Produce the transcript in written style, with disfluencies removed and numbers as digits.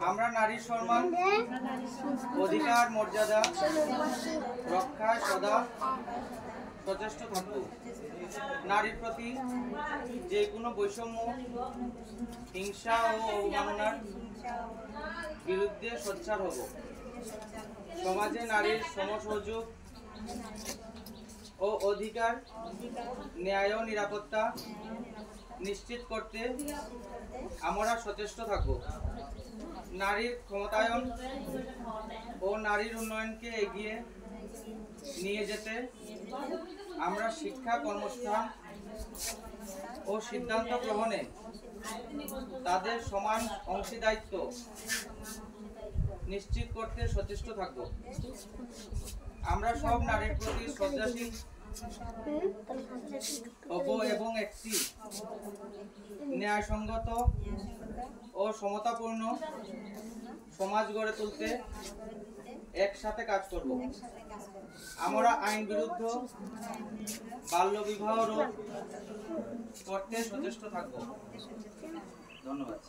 আমরা নারীর সম্মান, অধিকার, মর্যাদা রক্ষায় সদা সচেষ্ট থাকব। নারীর প্রতি যে কোনো বৈষম্য, হিংসা ও অবমাননার বিরুদ্ধে সোচ্চার হব। সমাজে নারীর সমসহযোগ ও অধিকার, ন্যায় ও নিরাপত্তা নিশ্চিত করতে আমরা সচেষ্ট থাকব। নারীর ক্ষমতায়ন ও নারীর উন্নয়নকে এগিয়ে নিয়ে যেতে আমরা শিক্ষা, কর্মস্থান ও সিদ্ধান্ত গ্রহণে তাদের সমান অংশীদারিত্ব নিশ্চিত করতে সচেষ্ট থাকব। আমরা সব নারীর প্রতি শ্রদ্ধাশীল হব এবং একটি ন্যায়সঙ্গত ও সমতাপূর্ণ সমাজ গড়ে তুলতে একসাথে কাজ করব। আমরা আইন বিরুদ্ধ বাল্য বিবাহ রোধ করতে সচেষ্ট থাকব। ধন্যবাদ।